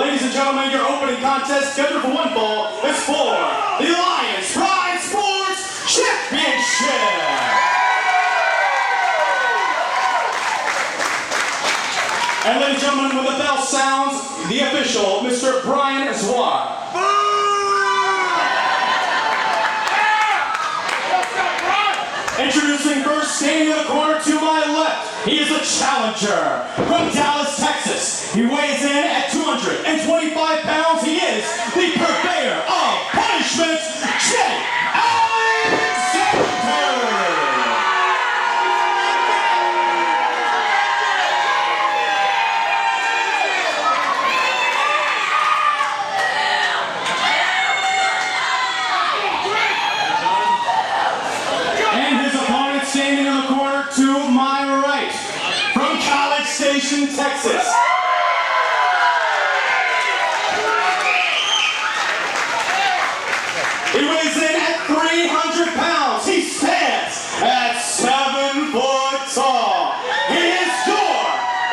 Ladies and gentlemen, your opening contest scheduled for one fall is for the Alliance Pride Sports Championship. And ladies and gentlemen, when the bell sounds, the official, Mr. Brian Zwar. Introducing first, standing in the corner to my left, he is a challenger from Dallas, Texas. He weighs in at 225 pounds. He is the purveyor of punishment, Jay Alexander. Standing in the corner to my right, from College Station, Texas. He weighs in at 300 pounds. He stands at 7 foot tall. He is your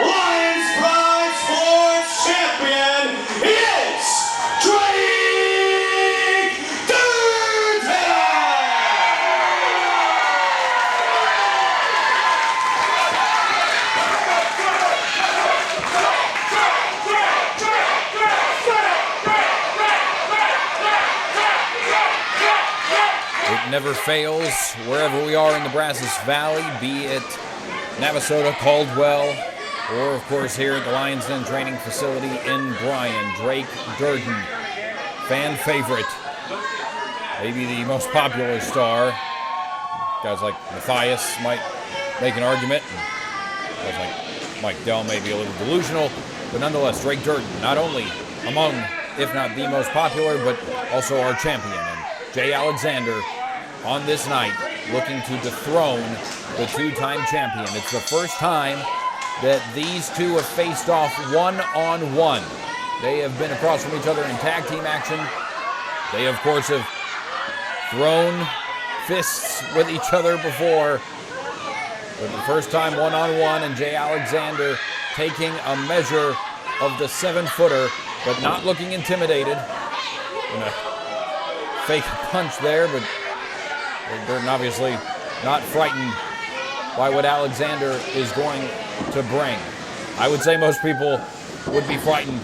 Lions Pride Sports Champion. He is Drake Durden. It never fails wherever we are in the Brazos Valley, be it Navasota, Caldwell, or of course here at the Lions Den Training Facility in Bryan. Drake Durden, fan favorite, maybe the most popular star. Guys like Matthias might make an argument. Guys like Mike Dell may be a little delusional, but nonetheless, Drake Durden, not only among, if not the most popular, but also our champion. And Jay Alexander on this night looking to dethrone the two-time champion. It's the first time that these two have faced off one-on-one. They have been across from each other in tag team action. They, of course, have thrown fists with each other before. But the first time one-on-one, and Jay Alexander taking a measure of the 7-footer, but not looking intimidated. Gonna fake a punch there, but Durden obviously not frightened by what Alexander is going to bring. I would say most people would be frightened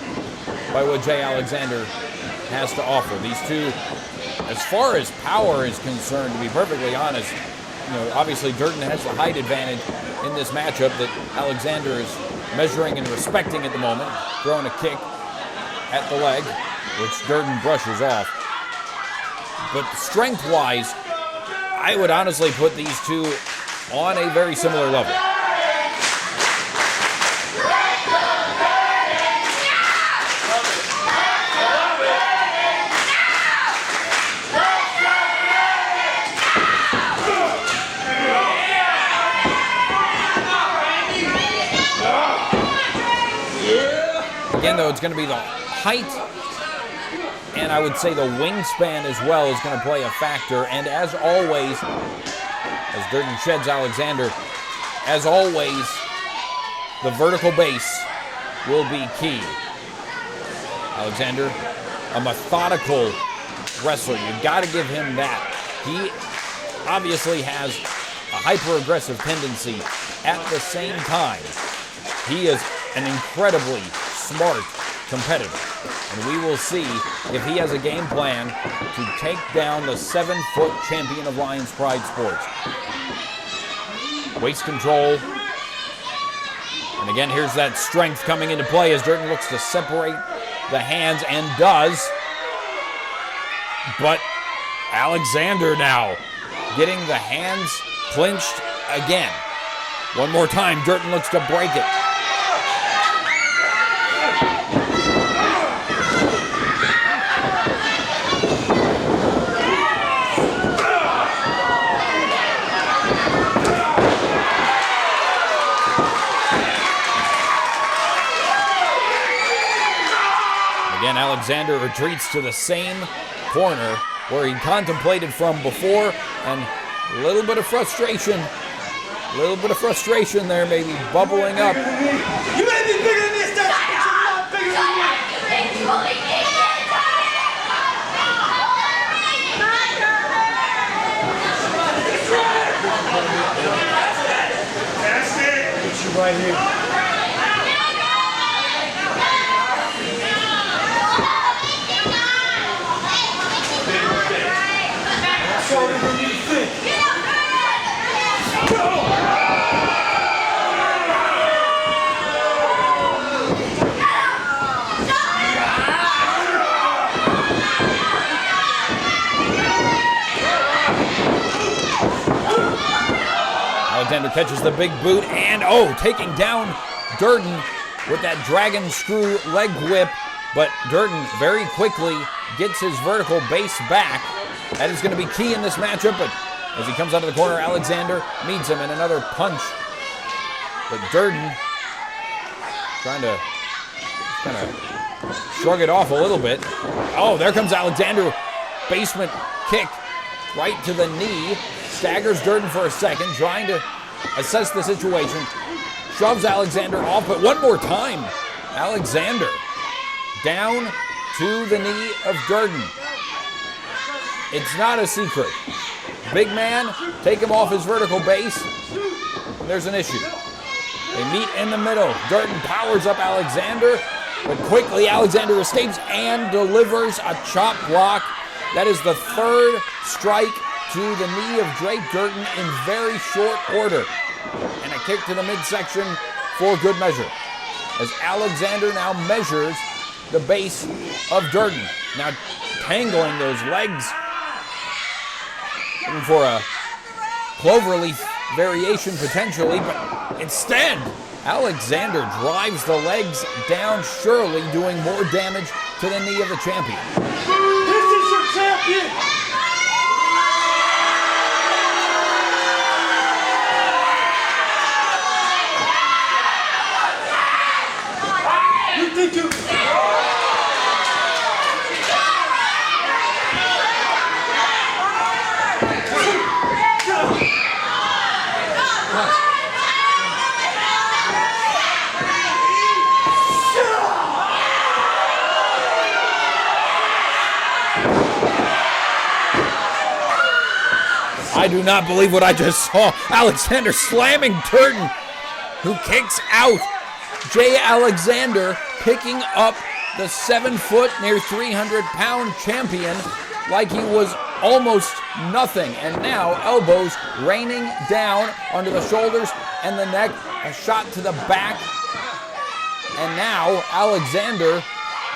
by what Jay Alexander has to offer. These two, as far as power is concerned, to be perfectly honest, obviously Durden has the height advantage in this matchup that Alexander is measuring and respecting at the moment, throwing a kick at the leg, which Durden brushes off. But strength-wise, I would honestly put these two on a very similar level. Again, though, it's going to be the height, and I would say the wingspan as well is going to play a factor. And as always, as Durden sheds Alexander, as always, the vertical base will be key. Alexander, a methodical wrestler. You've got to give him that. He obviously has a hyper-aggressive tendency. At the same time, he is an incredibly smart competitor. And we will see if he has a game plan to take down the 7-foot champion of Lions Pride Sports. Waist control. And again, here's that strength coming into play as Durden looks to separate the hands, and does. But Alexander now getting the hands clinched again. One more time, Durden looks to break it. Again, Alexander retreats to the same corner where he contemplated from before, and a little bit of frustration there, maybe bubbling up. You may be bigger than this, but you're not bigger than that. Right here. Shorter than you think. Alexander catches the big boot and, taking down Durden with that dragon screw leg whip. But Durden very quickly gets his vertical base back. That is going to be key in this matchup. But as he comes out of the corner, Alexander meets him in another punch. But Durden trying to kind of shrug it off a little bit. Oh, there comes Alexander. Basement kick right to the knee. Staggers Durden for a second, trying to assess the situation. Shoves Alexander off, but one more time. Alexander down to the knee of Durden. It's not a secret. Big man, take him off his vertical base. There's an issue. They meet in the middle. Durden powers up Alexander, but quickly Alexander escapes and delivers a chop block. That is the third strike to the knee of Drake Durden in very short order. And a kick to the midsection for good measure. As Alexander now measures the base of Durden. Now tangling those legs. Looking for a cloverleaf variation potentially, but instead, Alexander drives the legs down, surely doing more damage to the knee of the champion. This is your champion! You think you... I do not believe what I just saw. Alexander slamming Durden, who kicks out. Jay Alexander picking up the 7-foot, near 300-pound champion like he was almost nothing. And now elbows raining down onto the shoulders and the neck. A shot to the back. And now Alexander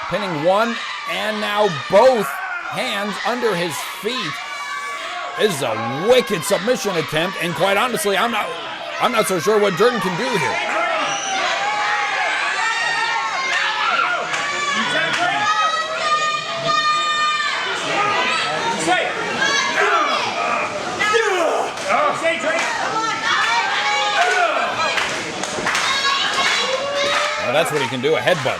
pinning one and now both hands under his feet. This is a wicked submission attempt, and quite honestly, I'm not so sure what Durden can do here. Well, that's what he can do, a headbutt.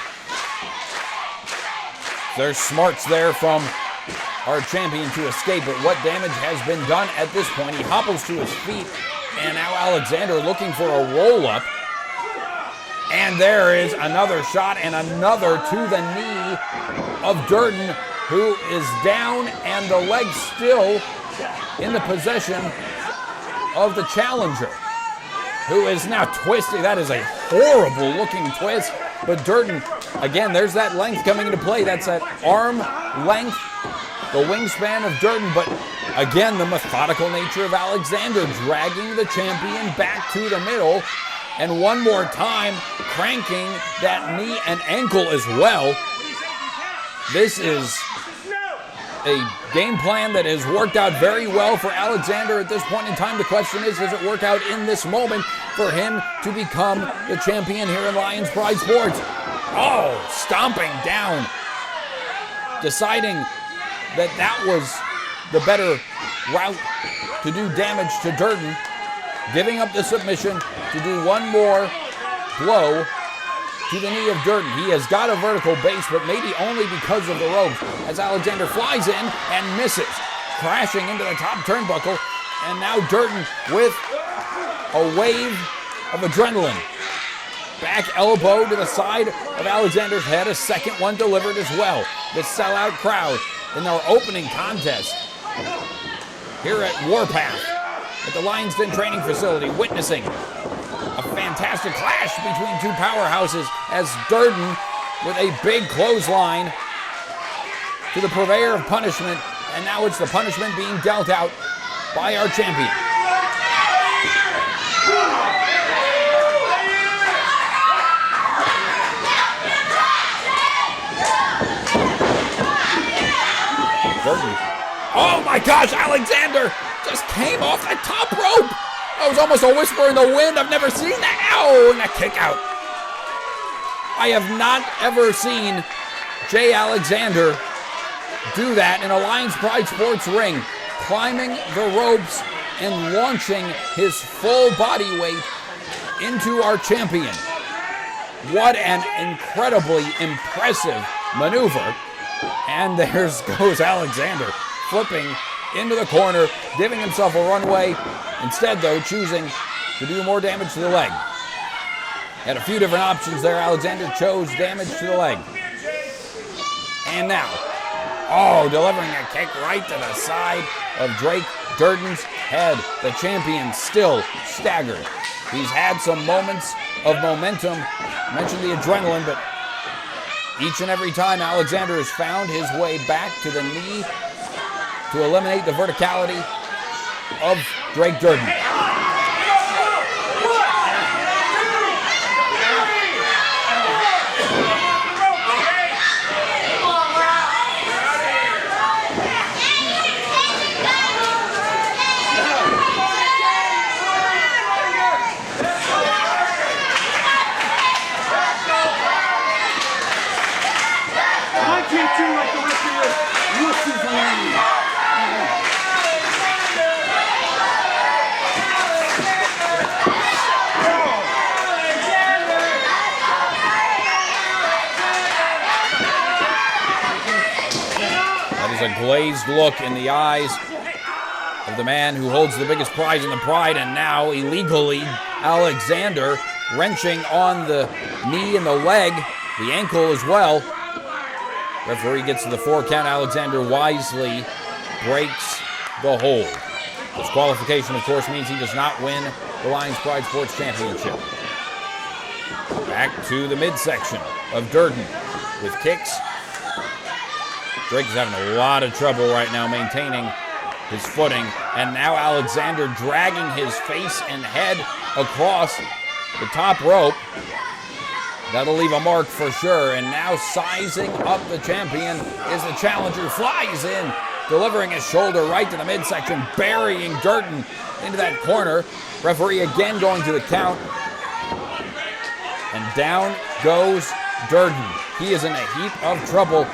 There's smarts there from our champion to escape, but what damage has been done at this point? He hopples to his feet, and now Alexander looking for a roll-up. And there is another shot and another to the knee of Durden, who is down, and the leg still in the possession of the challenger, who is now twisting. That is a horrible-looking twist, but Durden, again, there's that length coming into play. That's that arm length, the wingspan of Durden, but again, the methodical nature of Alexander dragging the champion back to the middle, and one more time cranking that knee and ankle as well. This is a game plan that has worked out very well for Alexander at this point in time. The question is, does it work out in this moment for him to become the champion here in Lions Pride Sports? Oh, stomping down, deciding that was the better route to do damage to Durden, giving up the submission to do one more blow to the knee of Durden. He has got a vertical base, but maybe only because of the ropes, as Alexander flies in and misses, crashing into the top turnbuckle, and now Durden with a wave of adrenaline. back elbow to the side of Alexander's head. A second one delivered as well. The sellout crowd in our opening contest here at Warpath at the Lions Den training facility, witnessing a fantastic clash between two powerhouses as Durden with a big clothesline to the purveyor of punishment, and now it's the punishment being dealt out by our champion. Durden. Oh my gosh, Alexander just came off the top rope. That was almost a whisper in the wind. I've never seen that. Ow, and a kick out. I have not ever seen Jay Alexander do that in a Lions Pride Sports ring, climbing the ropes and launching his full body weight into our champion. What an incredibly impressive maneuver. And there goes Alexander, flipping into the corner, giving himself a runway. Instead, though, choosing to do more damage to the leg. Had a few different options there. Alexander chose damage to the leg. And now, delivering a kick right to the side of Drake Durden's head. The champion still staggered. He's had some moments of momentum. I mentioned the adrenaline, but each and every time Alexander has found his way back to the knee to eliminate the verticality of Drake Durden. A glazed look in the eyes of the man who holds the biggest prize in the Pride, and now illegally Alexander wrenching on the knee and the leg, the ankle as well. Referee gets to the 4 count. Alexander wisely breaks the hold. Disqualification, of course, means he does not win the Lions Pride Sports Championship. Back to the midsection of Durden with kicks. Drake is having a lot of trouble right now maintaining his footing. And now Alexander dragging his face and head across the top rope. That'll leave a mark for sure. And now sizing up the champion is the challenger. Flies in, delivering his shoulder right to the midsection, burying Durden into that corner. Referee again going to the count. And down goes Durden. He is in a heap of trouble.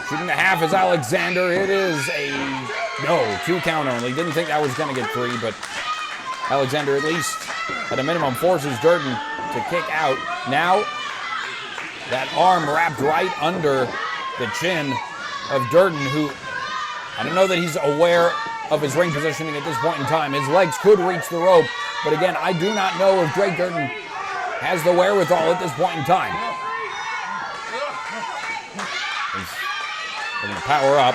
Shooting the half is Alexander. It is a 2 count only. Didn't think that was going to get 3, but Alexander at least at a minimum forces Durden to kick out. Now that arm wrapped right under the chin of Durden, who I don't know that he's aware of his ring positioning at this point in time. His legs could reach the rope, but again, I do not know if Drake Durden has the wherewithal at this point in time. They're going to power up.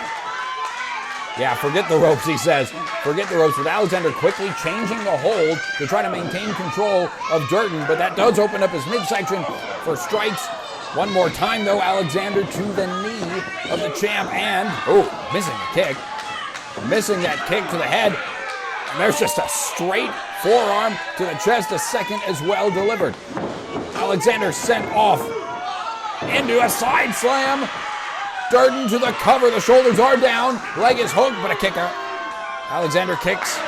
Yeah, forget the ropes, he says. Forget the ropes, with Alexander quickly changing the hold to try to maintain control of Durden, but that does open up his midsection for strikes. One more time, though, Alexander to the knee of the champ, and, missing the kick. Missing that kick to the head. And there's just a straight forearm to the chest, a second as well delivered. Alexander sent off into a side slam. Durden to the cover, the shoulders are down, leg is hooked, but a kick out. Alexander kicks.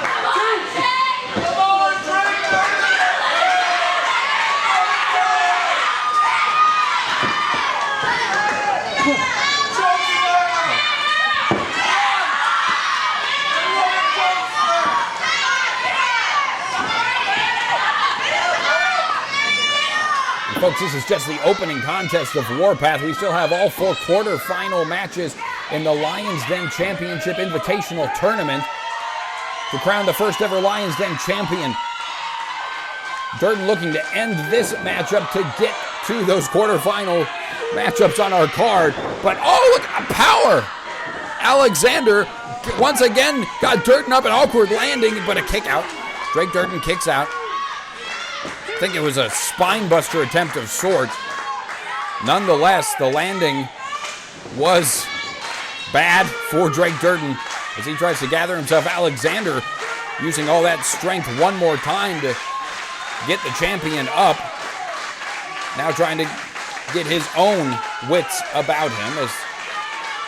Folks, this is just the opening contest of Warpath. We still have all 4 quarterfinal matches in the Lions Den Championship Invitational Tournament to crown the first ever Lions Den champion. Durden looking to end this matchup to get to those quarterfinal matchups on our card. But oh, look at the power! Alexander once again got Durden up an awkward landing, but a kick out. Drake Durden kicks out. I think it was a spine buster attempt of sorts. Nonetheless, the landing was bad for Drake Durden as he tries to gather himself. Alexander using all that strength one more time to get the champion up. Now trying to get his own wits about him as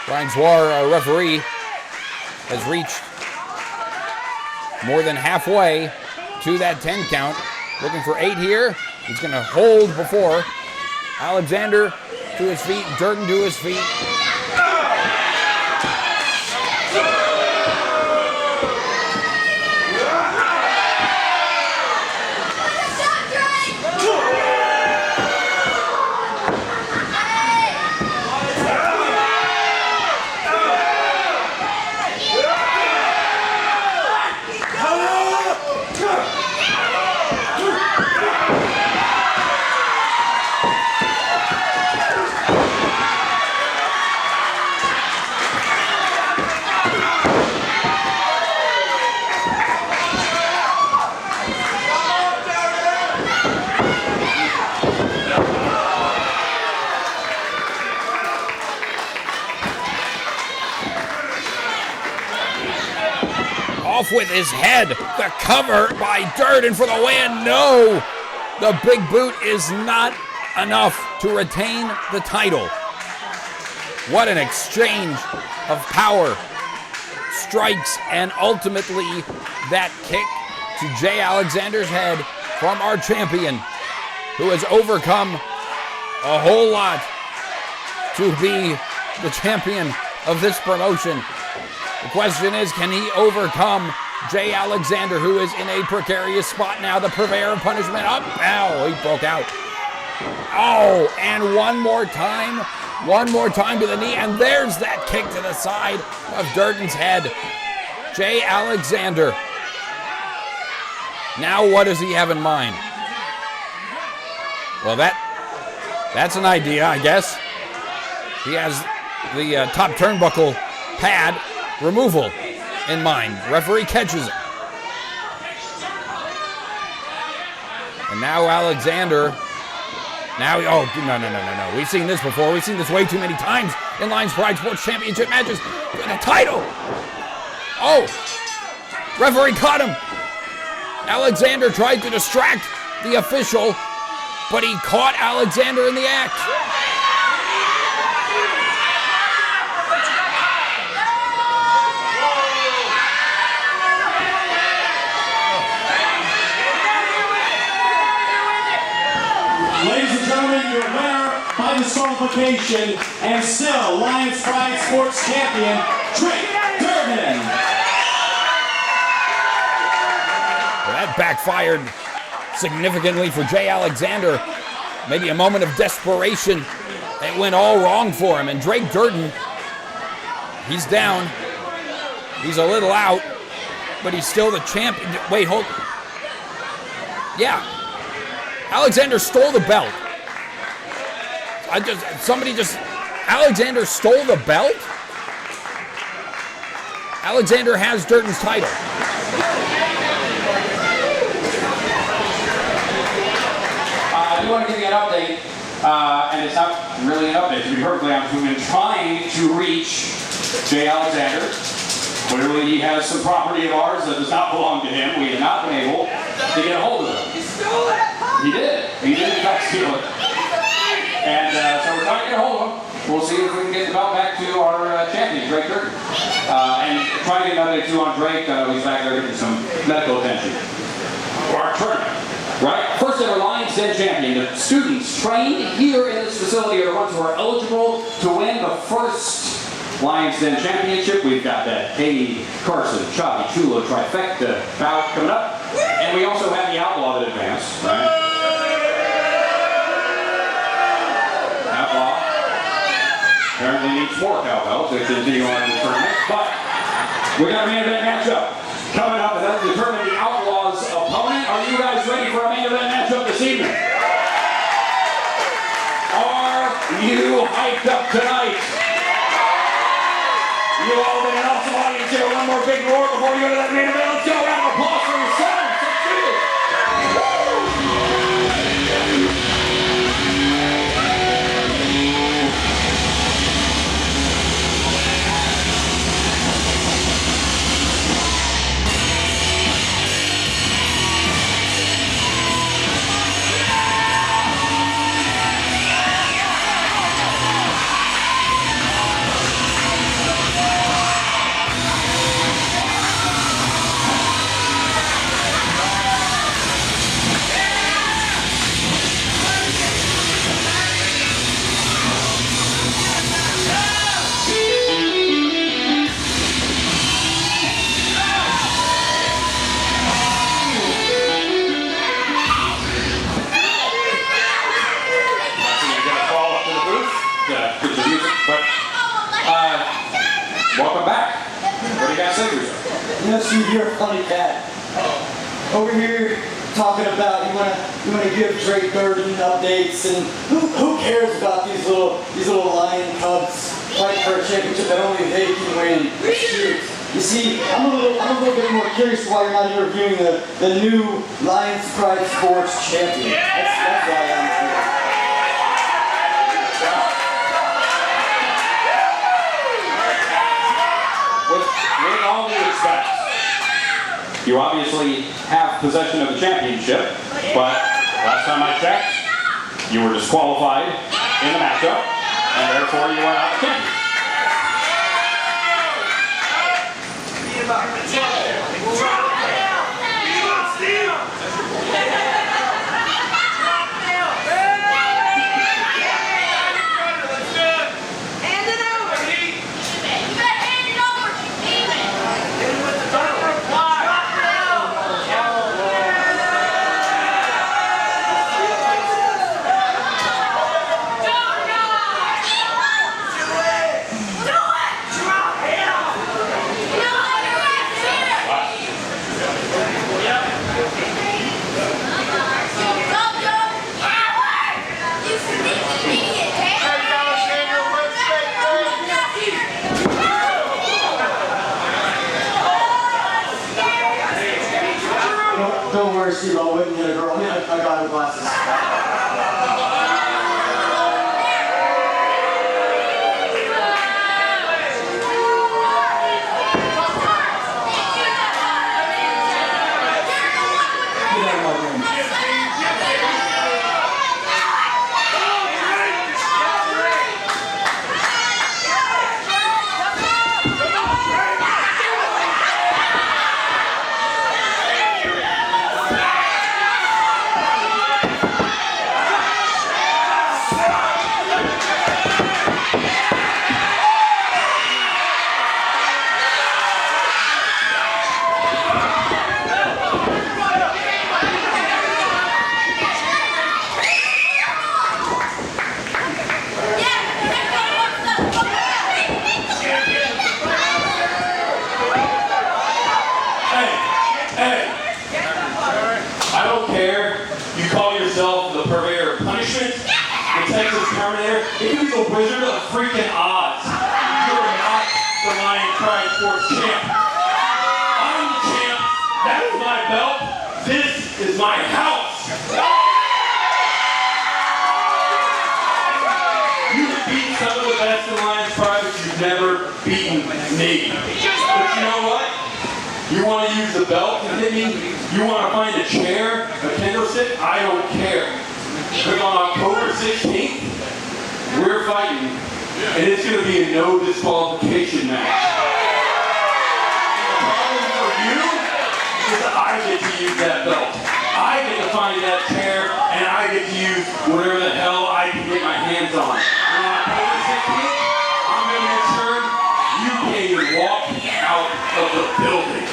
Ryan Zwar, our referee, has reached more than halfway to that 10 count. Looking for 8 here. He's going to hold before. Alexander to his feet, Durden to his feet. Off with his head. The cover by Durden for the win. No! The big boot is not enough to retain the title. What an exchange of power, strikes, and ultimately that kick to Jay Alexander's head from our champion, who has overcome a whole lot to be the champion of this promotion. The question is, can he overcome Jay Alexander, who is in a precarious spot now? The purveyor of punishment up. Ow, he broke out. Oh, and one more time to the knee, and there's that kick to the side of Durden's head. Jay Alexander. Now what does he have in mind? Well, that's an idea, I guess. He has the top turnbuckle pad removal in mind. Referee catches it. And now Alexander. No. We've seen this before. We've seen this way too many times in Lions Pride Sports Championship matches. The title. Oh, referee caught him. Alexander tried to distract the official, but he caught Alexander in the act. Ladies and gentlemen, your winner by disqualification and still Lions Pride Sports Champion, Drake Durden. Well, that backfired significantly for Jay Alexander. Maybe a moment of desperation. It went all wrong for him. And Drake Durden, he's down. He's a little out, but he's still the champion. Wait, hold. Yeah. Alexander stole the belt. Alexander stole the belt? Alexander has Durden's title. I do want to give you an update, and it's not really an update, to be perfectly honest. We've been trying to reach Jay Alexander. Clearly he has some property of ours that does not belong to him. We have not been able to get a hold of him. You stole it! He did. He did in fact steal it. And so we're trying to get a hold of him. We'll see if we can get the belt back to our champion, Drake Durden. And trying to get an update too on Drake. He's back there getting some medical attention. Our tournament, right? First ever Lions Den champion. The students trained here in this facility are the ones who are eligible to win the first Lions Den championship. We've got that Cade, Carson, Chavi, Chulo trifecta bout coming up. And we also have the Outlaw that advanced, right? Outlaw apparently needs more cowbell to continue on in the tournament. But we got a main event matchup coming up, and that'll determine the Outlaw's opponent. Are you guys ready for a main event matchup? this evening. Are you hyped up tonight? You all been an awesome audience here. One more big roar before you go to that main event. Let's go. Round of applause for yourselves. Let's do it. Welcome back. What do you guys say for yourself? You know, Steve, you're a funny cat. Over here talking about you wanna give Drake Durden updates, and who cares about these little lion cubs fighting for a championship that only they can win? Shoot. You see, I'm a little bit more curious why you're not interviewing the new Lions Pride Sports champion. That's why I'm here. With all due respect, you obviously have possession of the championship, but last time I checked, you were disqualified in the matchup, and therefore you are not the champion. Don't worry, Steve, I wouldn't hit a girl. I got her glasses. I don't care. You call yourself the purveyor of punishment, the Texas Terminator. If you be the Wizard of freaking Oz, you are not the Lion Pride Sports champ. I'm the champ. That's my belt. This is my house. You have beaten some of the best in Lions Pride, but you've never beaten me. But you know what? You want to use the belt to hit me? You want to find a chair, a kendo stick? I don't care. Because on October 16th, we're fighting, and it's going to be a no disqualification match. And the problem for you is that I get to use that belt. I get to find that chair, and I get to use whatever the hell I can get my hands on. And on October 16th, I'm going to make sure you can't even walk out of the building.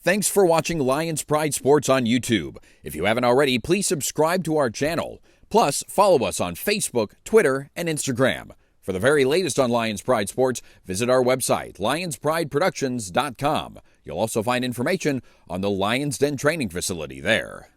Thanks for watching Lions Pride Sports on YouTube. If you haven't already, please subscribe to our channel. Plus, follow us on Facebook, Twitter, and Instagram. For the very latest on Lions Pride Sports, visit our website, lionsprideproductions.com. You'll also find information on the Lions Den training facility there.